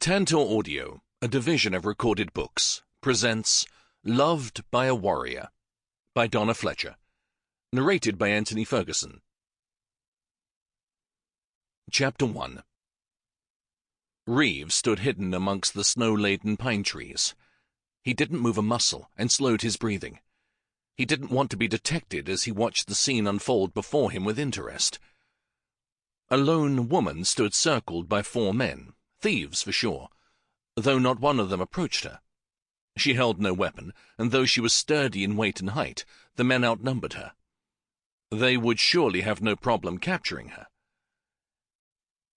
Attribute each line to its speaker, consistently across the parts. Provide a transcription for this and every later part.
Speaker 1: Tantor Audio, a division of Recorded Books, presents Loved by a Warrior by Donna Fletcher, narrated by Antony Ferguson. Chapter 1. Reeve stood hidden amongst the snow-laden pine trees. He didn't move a muscle and slowed his breathing. He didn't want to be detected as he watched the scene unfold before him with interest. A lone woman stood circled by 4 men, thieves for sure, though not one of them approached her. She held no weapon, and though she was sturdy in weight and height, the men outnumbered her. They would surely have no problem capturing her.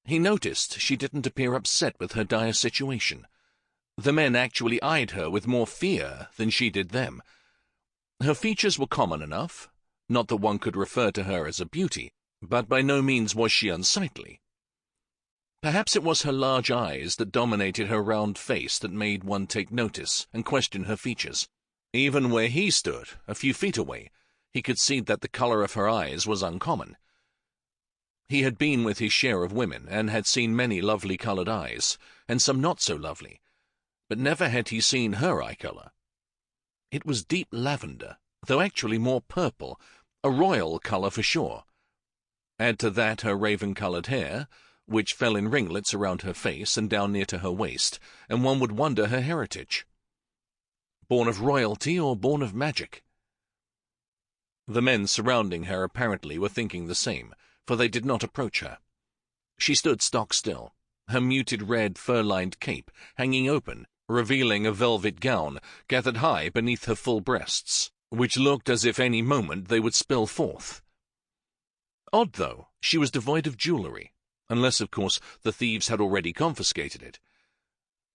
Speaker 1: He noticed she didn't appear upset with her dire situation. The men actually eyed her with more fear than she did them. Her features were common enough, not that one could refer to her as a beauty, but by no means was she unsightly. Perhaps it was her large eyes that dominated her round face that made one take notice and question her features. Even where he stood, a few feet away, he could see that the color of her eyes was uncommon. He had been with his share of women and had seen many lovely colored eyes, and some not so lovely, but never had he seen her eye color. It was deep lavender, though actually more purple, a royal color for sure. Add to that her raven-colored hair, which fell in ringlets around her face and down near to her waist, and one would wonder her heritage. Born of royalty or born of magic? The men surrounding her apparently were thinking the same, for they did not approach her. She stood stock-still, her muted red fur-lined cape hanging open, revealing a velvet gown gathered high beneath her full breasts, which looked as if any moment they would spill forth. Odd, though, she was devoid of jewelry, unless, of course, the thieves had already confiscated it.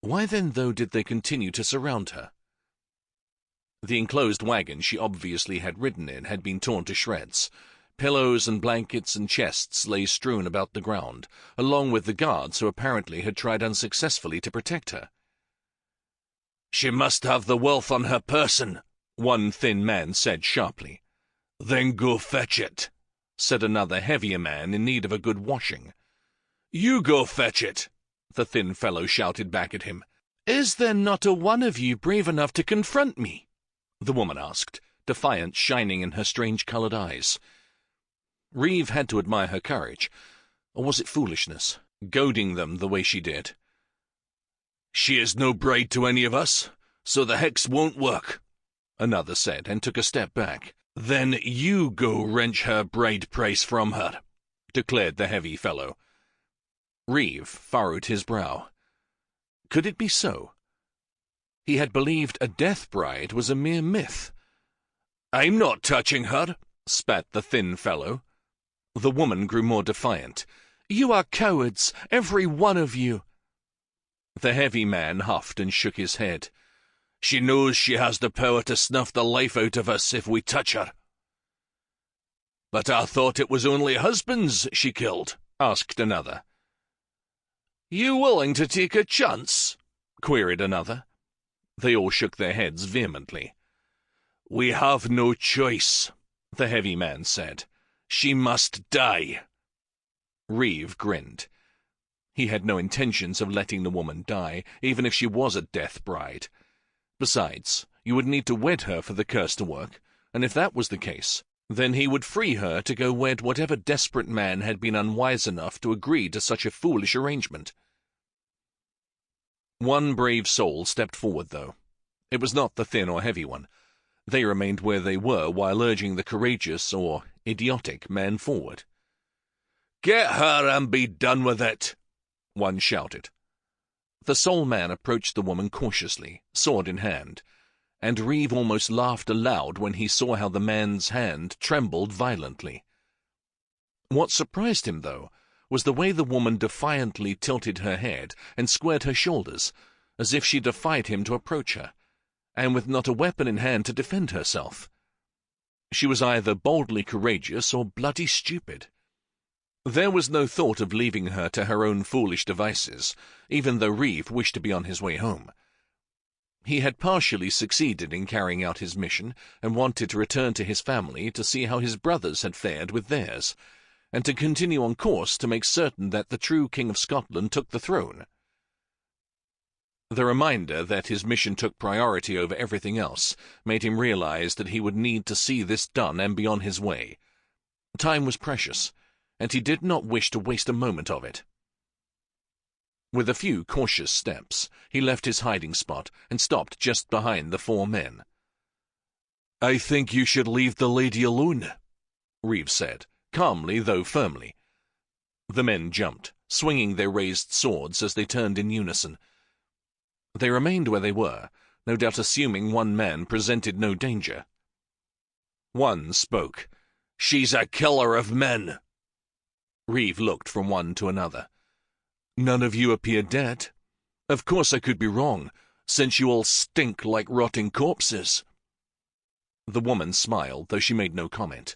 Speaker 1: Why then, though, did they continue to surround her? The enclosed wagon she obviously had ridden in had been torn to shreds. Pillows and blankets and chests lay strewn about the ground, along with the guards who apparently had tried unsuccessfully to protect her. "She must have the wealth on her person," one thin man said sharply. "Then go fetch it," said another heavier man in need of a good washing. "You go fetch it," the thin fellow shouted back at him. "Is there not a one of you brave enough to confront me?" the woman asked, defiance shining in her strange-colored eyes. Reeve had to admire her courage, or was it foolishness, goading them the way she did? "She is no bride to any of us, so the hex won't work," another said, and took a step back. "Then you go wrench her bride price from her," declared the heavy fellow. Reeve furrowed his brow. Could it be so? He had believed a death bride was a mere myth. "I'm not touching her," spat the thin fellow. The woman grew more defiant. "You are cowards, every one of you." The heavy man huffed and shook his head. "She knows she has the power to snuff the life out of us if we touch her." "But I thought it was only husbands she killed," asked another. "You willing to take a chance?" queried another. They all shook their heads vehemently. "We have no choice," the heavy man said. "She must die." Reeve grinned. He had no intentions of letting the woman die, even if she was a death bride. Besides, you would need to wed her for the curse to work, and if that was the case, then he would free her to go wed whatever desperate man had been unwise enough to agree to such a foolish arrangement. One brave soul stepped forward, though. It was not the thin or heavy one. They remained where they were while urging the courageous or idiotic man forward. "Get her and be done with it," one shouted. The sole man approached the woman cautiously, sword in hand, and Reeve almost laughed aloud when he saw how the man's hand trembled violently. What surprised him, though, was the way the woman defiantly tilted her head and squared her shoulders, as if she defied him to approach her, and with not a weapon in hand to defend herself. She was either boldly courageous or bloody stupid. There was no thought of leaving her to her own foolish devices, even though Reeve wished to be on his way home. He had partially succeeded in carrying out his mission and wanted to return to his family to see how his brothers had fared with theirs, and to continue on course to make certain that the true King of Scotland took the throne. The reminder that his mission took priority over everything else made him realize that he would need to see this done and be on his way. Time was precious, and he did not wish to waste a moment of it. With a few cautious steps, he left his hiding spot and stopped just behind the 4 men. "I think you should leave the lady alone," Reeve said, calmly though firmly. The men jumped, swinging their raised swords as they turned in unison. They remained where they were, no doubt assuming one man presented no danger. One spoke. "She's a killer of men." Reeve looked from one to another. "None of you appear dead. Of course I could be wrong, since you all stink like rotting corpses." The woman smiled, though she made no comment.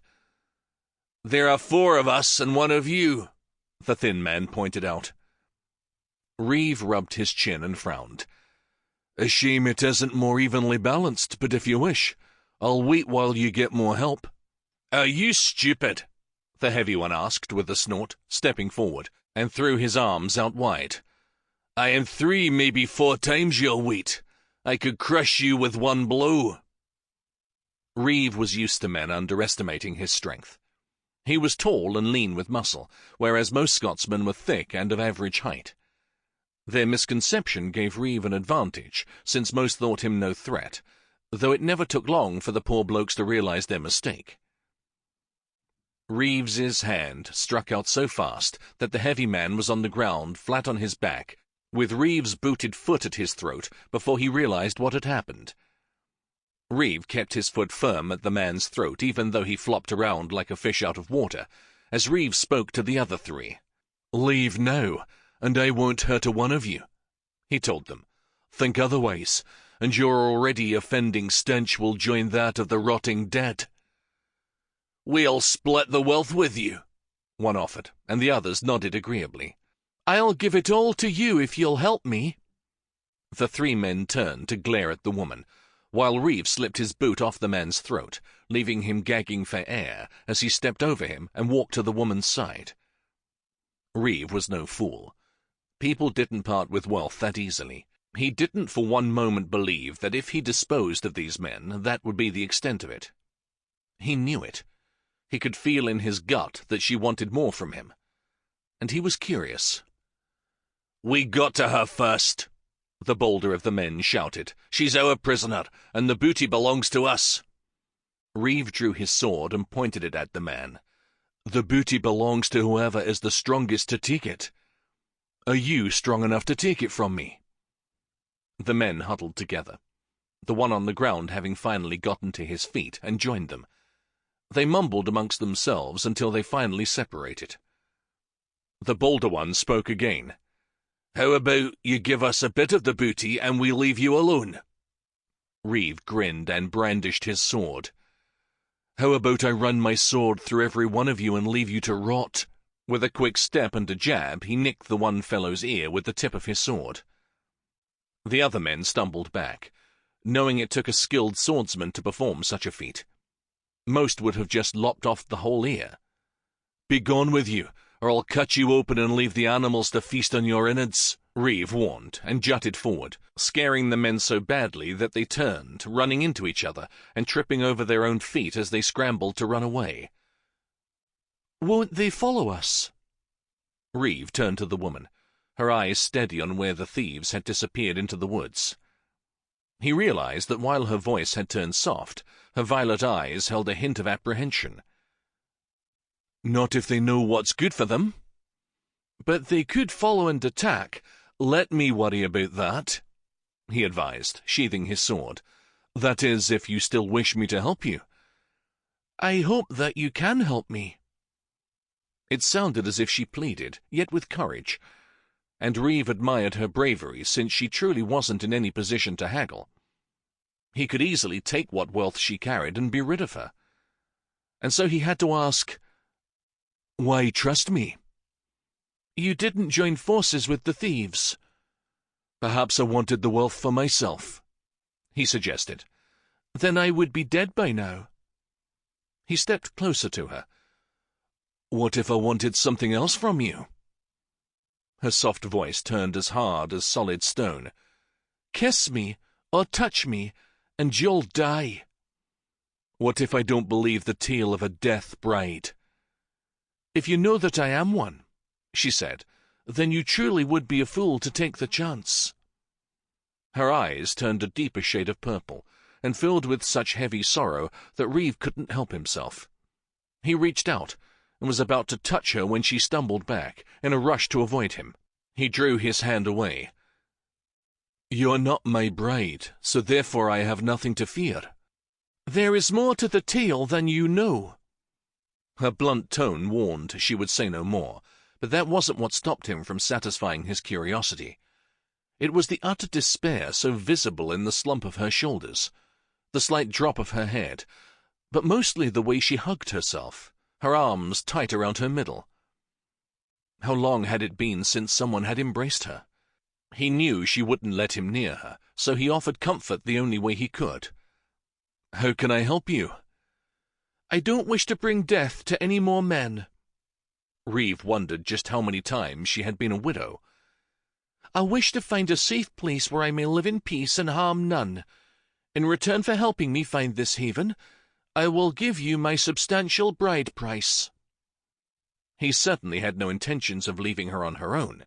Speaker 1: "There are 4 of us and 1 of you," the thin man pointed out. Reeve rubbed his chin and frowned. "A shame it isn't more evenly balanced, but if you wish, I'll wait while you get more help." "Are you stupid?" the heavy one asked with a snort, stepping forward, and threw his arms out wide. "I am 3, maybe 4 times your weight. I could crush you with one blow." Reeve was used to men underestimating his strength. He was tall and lean with muscle, whereas most Scotsmen were thick and of average height. Their misconception gave Reeve an advantage, since most thought him no threat, though it never took long for the poor blokes to realize their mistake. Reeves's hand struck out so fast that the heavy man was on the ground, flat on his back, with Reeve's booted foot at his throat before he realized what had happened. Reeve kept his foot firm at the man's throat, even though he flopped around like a fish out of water, as Reeve spoke to the other 3. "Leave now, and I won't hurt a one of you," he told them. "Think otherwise, and your already offending stench will join that of the rotting dead." "We'll split the wealth with you," one offered, and the others nodded agreeably. "I'll give it all to you if you'll help me." The 3 men turned to glare at the woman, while Reeve slipped his boot off the man's throat, leaving him gagging for air as he stepped over him and walked to the woman's side. Reeve was no fool. People didn't part with wealth that easily. He didn't for one moment believe that if he disposed of these men, that would be the extent of it. He knew it. He could feel in his gut that she wanted more from him. And he was curious. "We got to her first," the bolder of the men shouted. "She's our prisoner, and the booty belongs to us." Reeve drew his sword and pointed it at the man. "The booty belongs to whoever is the strongest to take it. Are you strong enough to take it from me?" The men huddled together, the one on the ground having finally gotten to his feet and joined them. They mumbled amongst themselves until they finally separated. The bolder one spoke again. "How about you give us a bit of the booty and we leave you alone?" Reeve grinned and brandished his sword. "How about I run my sword through every one of you and leave you to rot?" With a quick step and a jab, he nicked the one fellow's ear with the tip of his sword. The other men stumbled back, knowing it took a skilled swordsman to perform such a feat. Most would have just lopped off the whole ear. "Be gone with you, or I'll cut you open and leave the animals to feast on your innards," Reeve warned, and jutted forward, scaring the men so badly that they turned, running into each other, and tripping over their own feet as they scrambled to run away. "Won't they follow us?" Reeve turned to the woman, her eyes steady on where the thieves had disappeared into the woods. He realized that while her voice had turned soft, her violet eyes held a hint of apprehension. "Not if they know what's good for them." "But they could follow and attack. Let me worry about that," he advised, sheathing his sword. "That is, if you still wish me to help you." "I hope that you can help me." It sounded as if she pleaded, yet with courage, and Reeve admired her bravery since she truly wasn't in any position to haggle. He could easily take what wealth she carried and be rid of her. And so he had to ask, "Why trust me?" "You didn't join forces with the thieves." "Perhaps I wanted the wealth for myself," he suggested. "Then I would be dead by now." He stepped closer to her. "What if I wanted something else from you?" Her soft voice turned as hard as solid stone. Kiss me, or touch me, and you'll die. What if I don't believe the tale of a death bride? If you know that I am one, she said, then you truly would be a fool to take the chance. Her eyes turned a deeper shade of purple, and filled with such heavy sorrow that Reeve couldn't help himself. He reached out, and was about to touch her when she stumbled back, in a rush to avoid him. He drew his hand away. "You're not my bride, so therefore I have nothing to fear." "There is more to the tale than you know." Her blunt tone warned she would say no more, but that wasn't what stopped him from satisfying his curiosity. It was the utter despair so visible in the slump of her shoulders, the slight drop of her head, but mostly the way she hugged herself, her arms tight around her middle. How long had it been since someone had embraced her? He knew she wouldn't let him near her, so he offered comfort the only way he could. "How can I help you?" "I don't wish to bring death to any more men." Reeve wondered just how many times she had been a widow. "I wish to find a safe place where I may live in peace and harm none. In return for helping me find this haven, I will give you my substantial bride price." He certainly had no intentions of leaving her on her own.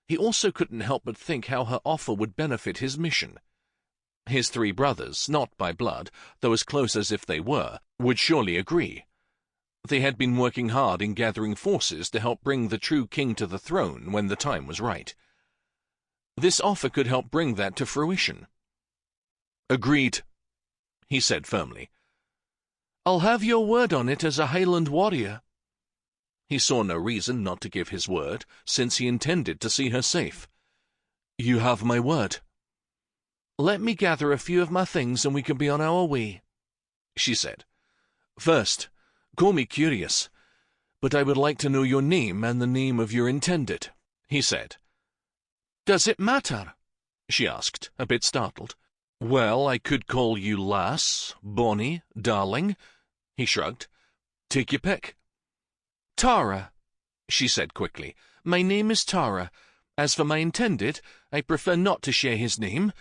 Speaker 1: He also couldn't help but think how her offer would benefit his mission. His 3 brothers, not by blood, though as close as if they were, would surely agree. They had been working hard in gathering forces to help bring the true king to the throne when the time was right. This offer could help bring that to fruition. "Agreed," he said firmly. "I'll have your word on it as a Highland warrior." He saw no reason not to give his word, since he intended to see her safe. "You have my word." "Let me gather a few of my things and we can be on our way," she said. "First, call me curious, but I would like to know your name and the name of your intended," he said. "Does it matter?" she asked, a bit startled. "Well, I could call you lass, bonny, darling," he shrugged. "Take your pick." "Tara," she said quickly. "My name is Tara. As for my intended, I prefer not to share his name.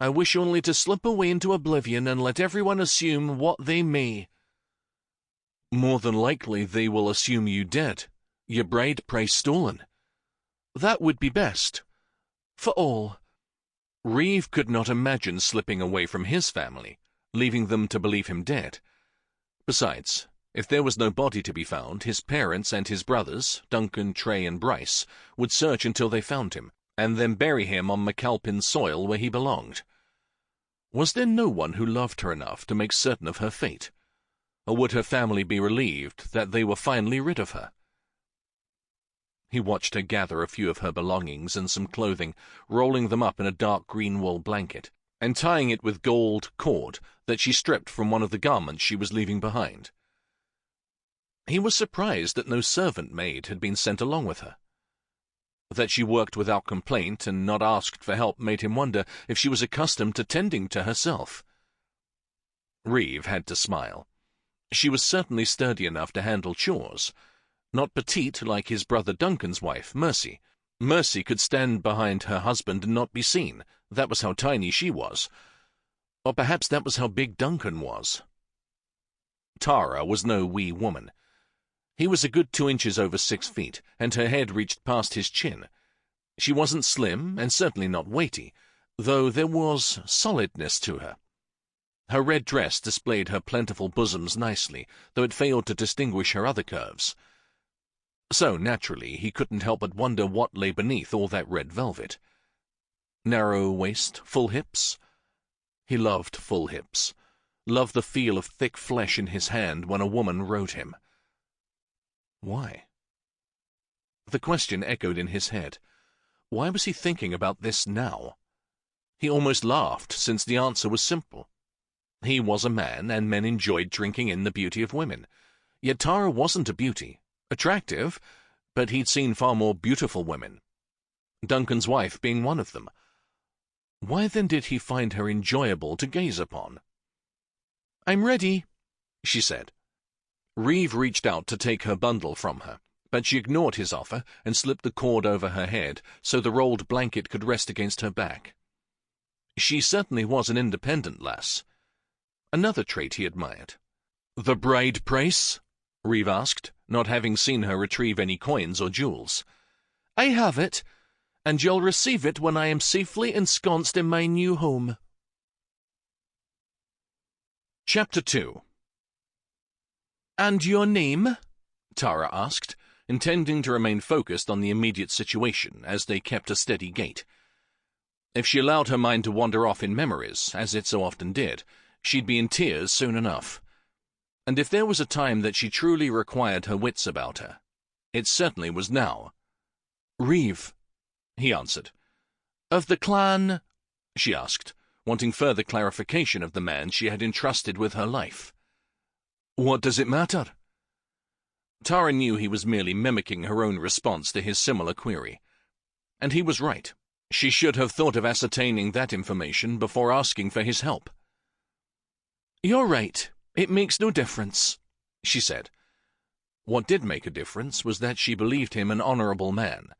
Speaker 1: I wish only to slip away into oblivion and let everyone assume what they may." "More than likely they will assume you dead, your bride price stolen." "That would be best. For all." Reeve could not imagine slipping away from his family, leaving them to believe him dead. Besides, if there was no body to be found, his parents and his brothers, Duncan, Trey, and Bryce, would search until they found him, and then bury him on MacAlpin's soil where he belonged. Was there no one who loved her enough to make certain of her fate? Or would her family be relieved that they were finally rid of her? He watched her gather a few of her belongings and some clothing, rolling them up in a dark green wool blanket, and tying it with gold cord that she stripped from one of the garments she was leaving behind. He was surprised that no servant maid had been sent along with her. That she worked without complaint and not asked for help made him wonder if she was accustomed to tending to herself. Reeve had to smile. She was certainly sturdy enough to handle chores. Not petite like his brother Duncan's wife, Mercy. Mercy could stand behind her husband and not be seen. That was how tiny she was. Or perhaps that was how big Duncan was. Tara was no wee woman. He was a good 2 inches over 6 feet, and her head reached past his chin. She wasn't slim, and certainly not weighty, though there was solidness to her. Her red dress displayed her plentiful bosoms nicely, though it failed to distinguish her other curves. So, naturally, he couldn't help but wonder what lay beneath all that red velvet. Narrow waist, full hips? He loved full hips, loved the feel of thick flesh in his hand when a woman rode him. Why? The question echoed in his head. Why was he thinking about this now? He almost laughed, since the answer was simple. He was a man, and men enjoyed drinking in the beauty of women. Yet Tara wasn't a beauty. Attractive, but he'd seen far more beautiful women, Duncan's wife being one of them. Why then did he find her enjoyable to gaze upon? "I'm ready," she said. Reeve reached out to take her bundle from her, but she ignored his offer and slipped the cord over her head so the rolled blanket could rest against her back. She certainly was an independent lass. Another trait he admired. "The bride price?" Reeve asked, not having seen her retrieve any coins or jewels. "I have it, and you'll receive it when I am safely ensconced in my new home." Chapter 2. "And your name?" Tara asked, intending to remain focused on the immediate situation as they kept a steady gait. If she allowed her mind to wander off in memories, as it so often did, she'd be in tears soon enough. And if there was a time that she truly required her wits about her, it certainly was now. "Reeve," he answered. "Of the clan?" she asked, wanting further clarification of the man she had entrusted with her life. "What does it matter?" Tara knew he was merely mimicking her own response to his similar query. And he was right. She should have thought of ascertaining that information before asking for his help. "You're right. It makes no difference," she said. What did make a difference was that she believed him an honorable man,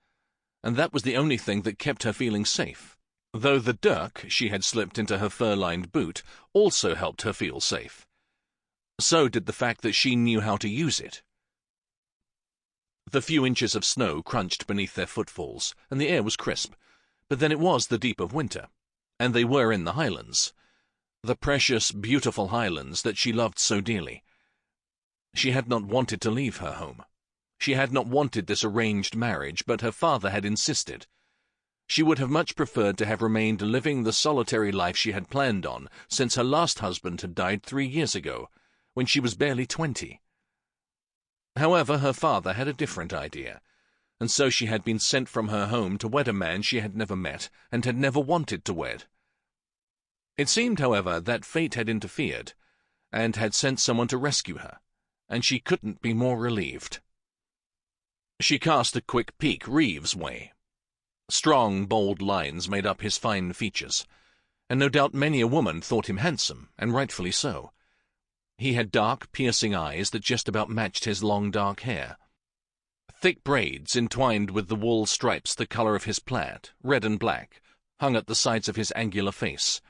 Speaker 1: and that was the only thing that kept her feeling safe, though the dirk she had slipped into her fur-lined boot also helped her feel safe. So did the fact that she knew how to use it. The few inches of snow crunched beneath their footfalls, and the air was crisp, but then it was the deep of winter, and they were in the Highlands, the precious, beautiful Highlands that she loved so dearly. She had not wanted to leave her home. She had not wanted this arranged marriage, but her father had insisted. She would have much preferred to have remained living the solitary life she had planned on since her last husband had died 3 years ago, when she was barely 20. However, her father had a different idea, and so she had been sent from her home to wed a man she had never met and had never wanted to wed. It seemed, however, that fate had interfered and had sent someone to rescue her, and she couldn't be more relieved. She cast a quick peek Reeve's way. Strong, bold lines made up his fine features, and no doubt many a woman thought him handsome, and rightfully so. He had dark, piercing eyes that just about matched his long dark hair. Thick braids, entwined with the wool stripes the color of his plaid, red and black, hung at the sides of his angular face.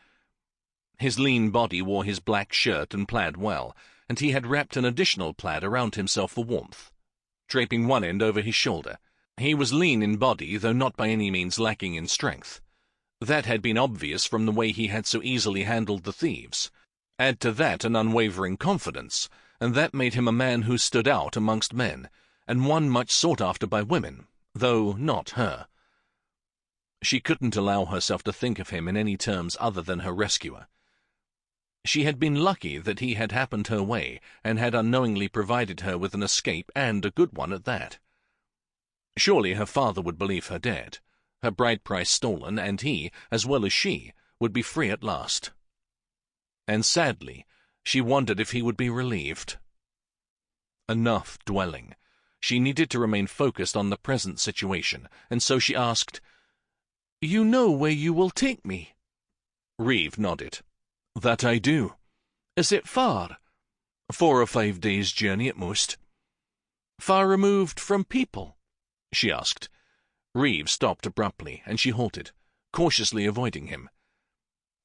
Speaker 1: His lean body wore his black shirt and plaid well, and he had wrapped an additional plaid around himself for warmth, draping one end over his shoulder. He was lean in body, though not by any means lacking in strength. That had been obvious from the way he had so easily handled the thieves. Add to that an unwavering confidence, and that made him a man who stood out amongst men, and one much sought after by women, though not her. She couldn't allow herself to think of him in any terms other than her rescuer. She had been lucky that he had happened her way and had unknowingly provided her with an escape, and a good one at that. Surely her father would believe her dead, her bride price stolen, and he, as well as she, would be free at last. And sadly, she wondered if he would be relieved. Enough dwelling. She needed to remain focused on the present situation, and so she asked, "You know where you will take me?" Reeve nodded. "That I do." "Is it far?" 4 or 5 days' journey at most." "Far removed from people?" she asked. Reeve stopped abruptly, and she halted, cautiously avoiding him.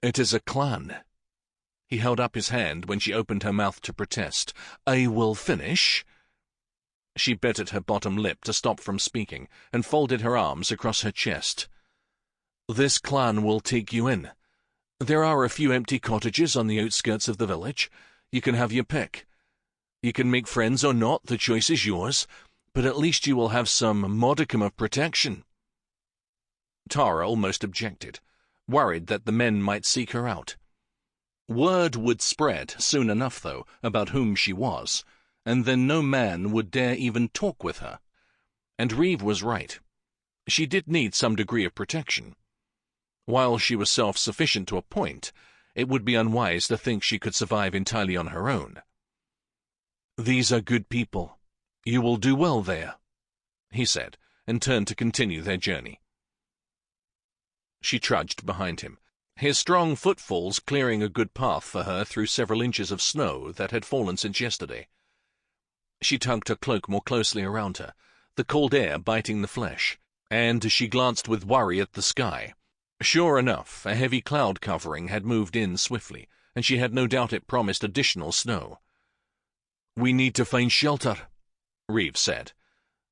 Speaker 1: "It is a clan." He held up his hand when she opened her mouth to protest. "I will finish." She bit at her bottom lip to stop from speaking, and folded her arms across her chest. "This clan will take you in. There are a few empty cottages on the outskirts of the village. You can have your pick. You can make friends or not, the choice is yours, but at least you will have some modicum of protection." Tara almost objected, worried that the men might seek her out. Word would spread soon enough, though, about whom she was, and then no man would dare even talk with her. And Reeve was right. She did need some degree of protection. While she was self-sufficient to a point, it would be unwise to think she could survive entirely on her own. "These are good people. You will do well there," he said, and turned to continue their journey. She trudged behind him, his strong footfalls clearing a good path for her through several inches of snow that had fallen since yesterday. She tugged her cloak more closely around her, the cold air biting the flesh, and she glanced with worry at the sky. Sure enough, a heavy cloud covering had moved in swiftly, and she had no doubt it promised additional snow. "We need to find shelter," Reeve said.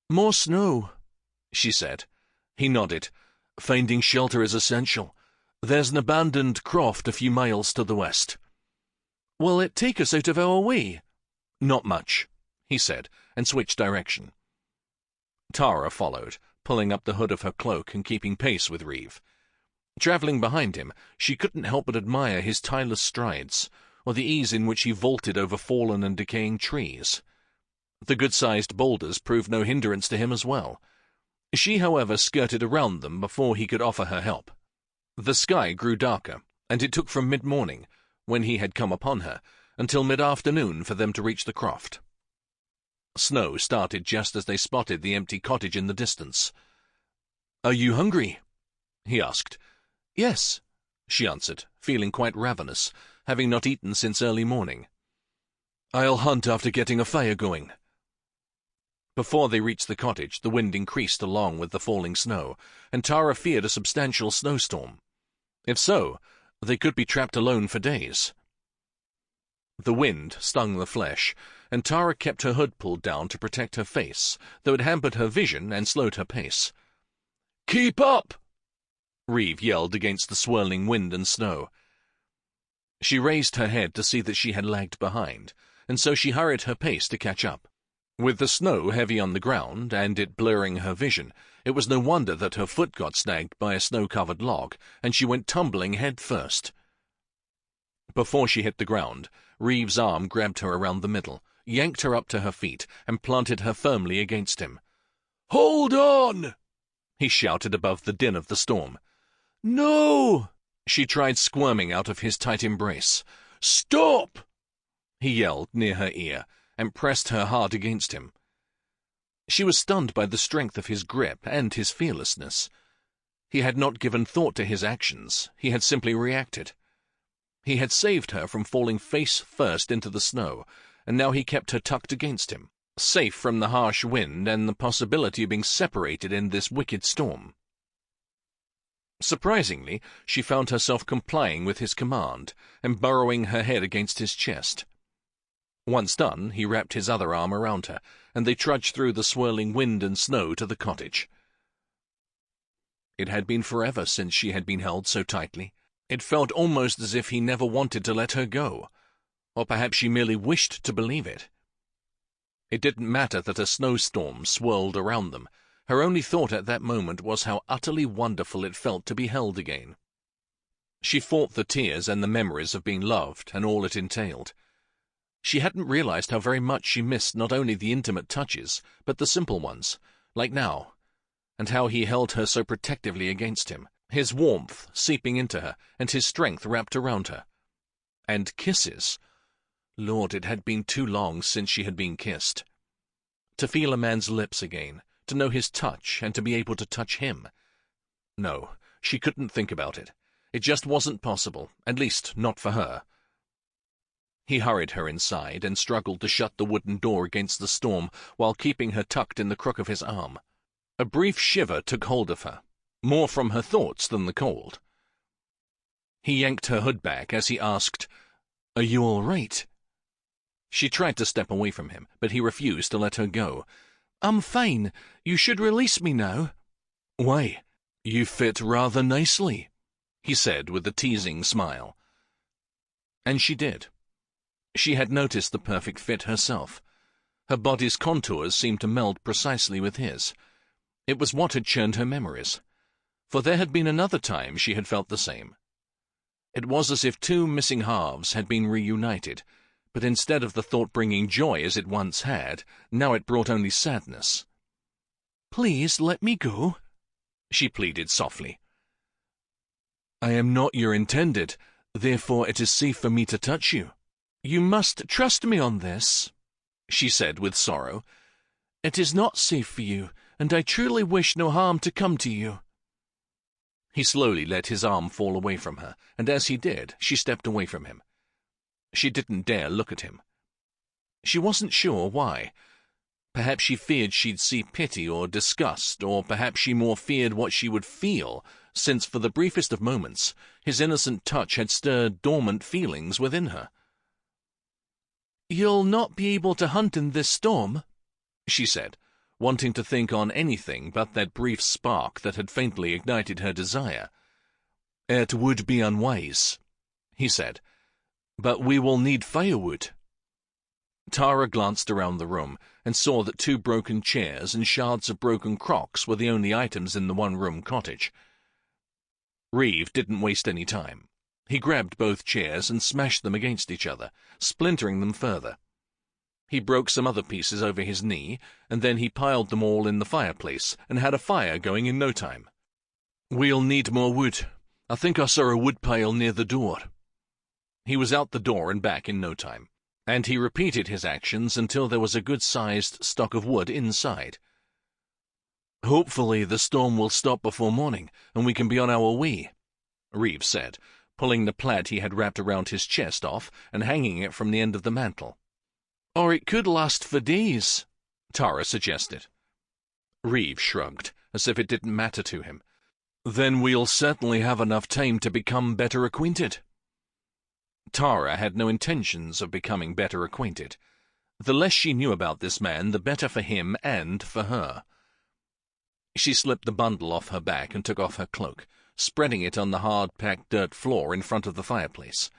Speaker 1: "More snow," she said. He nodded. "Finding shelter is essential. There's an abandoned croft a few miles to the west." "Will it take us out of our way?" "Not much," he said, and switched direction. Tara followed, pulling up the hood of her cloak and keeping pace with Reeve. Travelling behind him, she couldn't help but admire his tireless strides, or the ease in which he vaulted over fallen and decaying trees. The good-sized boulders proved no hindrance to him as well. She, however, skirted around them before he could offer her help. The sky grew darker, and it took from mid-morning, when he had come upon her, until mid-afternoon for them to reach the croft. Snow started just as they spotted the empty cottage in the distance. "Are you hungry?" he asked. "Yes," she answered, feeling quite ravenous, having not eaten since early morning. "I'll hunt after getting a fire going." Before they reached the cottage, the wind increased along with the falling snow, and Tara feared a substantial snowstorm. If so, they could be trapped alone for days. The wind stung the flesh, and Tara kept her hood pulled down to protect her face, though it hampered her vision and slowed her pace. "Keep up!" Reeve yelled against the swirling wind and snow. She raised her head to see that she had lagged behind, and so she hurried her pace to catch up. With the snow heavy on the ground, and it blurring her vision, it was no wonder that her foot got snagged by a snow-covered log, and she went tumbling head first. Before she hit the ground, Reeve's arm grabbed her around the middle, yanked her up to her feet, and planted her firmly against him. "Hold on!" he shouted above the din of the storm. "No!" She tried squirming out of his tight embrace. "Stop!" he yelled near her ear, and pressed her hard against him. She was stunned by the strength of his grip and his fearlessness. He had not given thought to his actions, he had simply reacted. He had saved her from falling face first into the snow, and now he kept her tucked against him, safe from the harsh wind and the possibility of being separated in this wicked storm. Surprisingly, she found herself complying with his command and burrowing her head against his chest. Once done, he wrapped his other arm around her, and they trudged through the swirling wind and snow to the cottage. It had been forever since she had been held so tightly. It felt almost as if he never wanted to let her go, or perhaps she merely wished to believe it. It didn't matter that a snowstorm swirled around them. Her only thought at that moment was how utterly wonderful it felt to be held again. She fought the tears and the memories of being loved and all it entailed. She hadn't realized how very much she missed not only the intimate touches, but the simple ones, like now, and how he held her so protectively against him, his warmth seeping into her, and his strength wrapped around her. And kisses. Lord, it had been too long since she had been kissed. To feel a man's lips again, to know his touch, and to be able to touch him. No, she couldn't think about it. It just wasn't possible, at least not for her. He hurried her inside and struggled to shut the wooden door against the storm while keeping her tucked in the crook of his arm. A brief shiver took hold of her, more from her thoughts than the cold. He yanked her hood back as he asked, "Are you all right?" She tried to step away from him, but he refused to let her go. "I'm fine. You should release me now." "Why? You fit rather nicely," he said with a teasing smile. And she did. She had noticed the perfect fit herself. Her body's contours seemed to meld precisely with his. It was what had churned her memories, for there had been another time she had felt the same. It was as if two missing halves had been reunited, but instead of the thought bringing joy as it once had, now it brought only sadness. "Please let me go," she pleaded softly. "I am not your intended, therefore it is safe for me to touch you." "You must trust me on this," she said with sorrow. "It is not safe for you, and I truly wish no harm to come to you." He slowly let his arm fall away from her, and as he did, she stepped away from him. She didn't dare look at him. She wasn't sure why. Perhaps she feared she'd see pity or disgust, or perhaps she more feared what she would feel, since for the briefest of moments his innocent touch had stirred dormant feelings within her.
Speaker 2: "You'll not be able to hunt in this storm,"
Speaker 1: she said, wanting to think on anything but that brief spark that had faintly ignited her desire.
Speaker 2: "It would be unwise,"
Speaker 1: he said,
Speaker 2: "but we will need firewood."
Speaker 1: Tara glanced around the room and saw that 2 broken chairs and shards of broken crocks were the only items in the one-room cottage. Reeve didn't waste any time. He grabbed both chairs and smashed them against each other, splintering them further. He broke some other pieces over his knee, and then he piled them all in the fireplace and had a fire going in no time.
Speaker 2: "We'll need more wood. I think I saw a woodpile near the door."
Speaker 1: He was out the door and back in no time, and he repeated his actions until there was a good-sized stock of wood inside.
Speaker 2: "Hopefully the storm will stop before morning, and we can be on our way,"
Speaker 1: Reeve said, pulling the plaid he had wrapped around his chest off and hanging it from the end of the mantle.
Speaker 2: "Or it could last for days,"
Speaker 1: Tara suggested. Reeve shrugged, as if it didn't matter to him.
Speaker 2: "Then we'll certainly have enough time to become better acquainted."
Speaker 1: Tara had no intentions of becoming better acquainted. The less she knew about this man, the better for him and for her. She slipped the bundle off her back and took off her cloak, spreading it on the hard-packed dirt floor in front of the fireplace.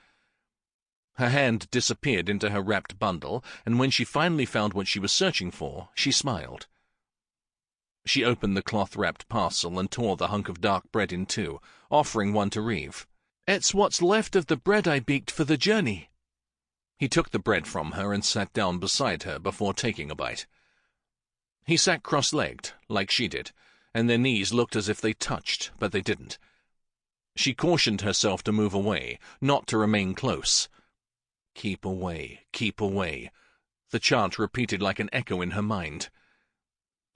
Speaker 1: Her hand disappeared into her wrapped bundle, and when she finally found what she was searching for, she smiled. She opened the cloth-wrapped parcel and tore the hunk of dark bread in 2, offering one to Reeve.
Speaker 2: "It's what's left of the bread I baked for the journey."
Speaker 1: He took the bread from her and sat down beside her before taking a bite. He sat cross-legged, like she did, and their knees looked as if they touched, but they didn't. She cautioned herself to move away, not to remain close. "Keep away, keep away," the chant repeated like an echo in her mind.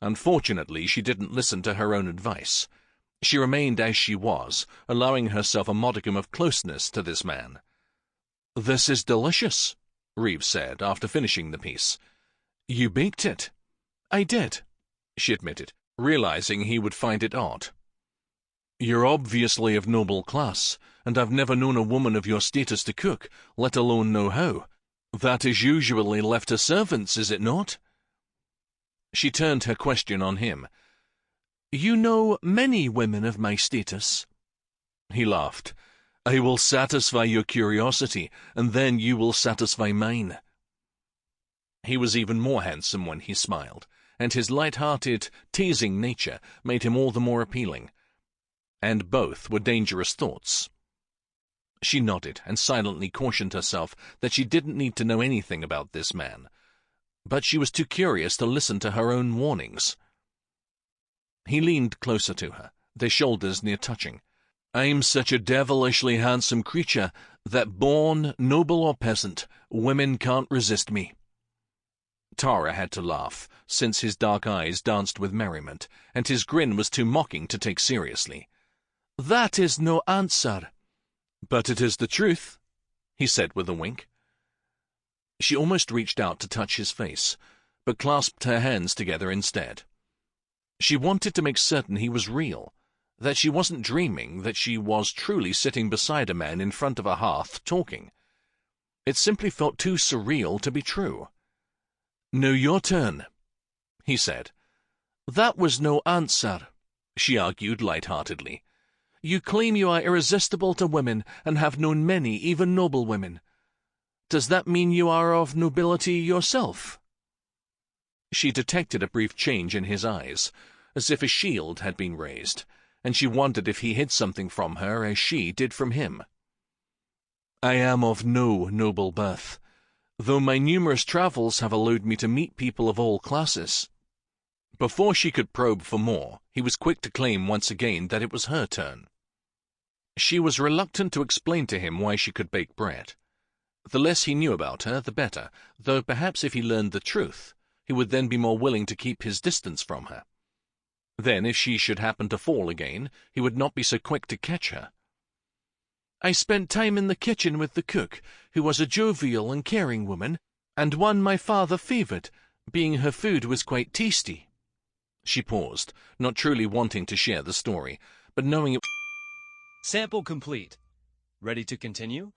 Speaker 1: Unfortunately, she didn't listen to her own advice. She remained as she was, allowing herself a modicum of closeness to this man.
Speaker 2: "This is delicious,"
Speaker 1: Reeve said, after finishing the piece.
Speaker 2: "You baked it."
Speaker 1: "I did," she admitted, realizing he would find it odd.
Speaker 2: "You're obviously of noble class, and I've never known a woman of your status to cook, let alone know how. That is usually left to servants, is it not?"
Speaker 1: She turned her question on him.
Speaker 2: "You know many women of my status."
Speaker 1: He laughed.
Speaker 2: "I will satisfy your curiosity, and then you will satisfy mine."
Speaker 1: He was even more handsome when he smiled, and his light-hearted, teasing nature made him all the more appealing. And both were dangerous thoughts. She nodded and silently cautioned herself that she didn't need to know anything about this man, but she was too curious to listen to her own warnings. He leaned closer to her, their shoulders near touching.
Speaker 2: "I'm such a devilishly handsome creature that, born, noble or peasant, women can't resist me."
Speaker 1: Tara had to laugh, since his dark eyes danced with merriment, and his grin was too mocking to take seriously.
Speaker 2: "That is no answer."
Speaker 1: "But it is the truth," he said with a wink. She almost reached out to touch his face, but clasped her hands together instead. She wanted to make certain he was real, that she wasn't dreaming, that she was truly sitting beside a man in front of a hearth talking. It simply felt too surreal to be true.
Speaker 2: "Now your turn,"
Speaker 1: he said.
Speaker 2: "That was no answer,"
Speaker 1: she argued light-heartedly.
Speaker 2: "You claim you are irresistible to women and have known many, even noble women. Does that mean you are of nobility yourself?"
Speaker 1: She detected a brief change in his eyes, as if a shield had been raised, and she wondered if he hid something from her as she did from him.
Speaker 2: "I am of no noble birth, though my numerous travels have allowed me to meet people of all classes."
Speaker 1: Before she could probe for more, he was quick to claim once again that it was her turn. She was reluctant to explain to him why she could bake bread. The less he knew about her, the better, though perhaps if he learned the truth, he would then be more willing to keep his distance from her. Then, if she should happen to fall again, he would not be so quick to catch her.
Speaker 2: "I spent time in the kitchen with the cook, who was a jovial and caring woman, and one my father favoured, being her food was quite tasty. She paused, not truly wanting to share the story, but knowing it.
Speaker 3: Sample complete. Ready to continue?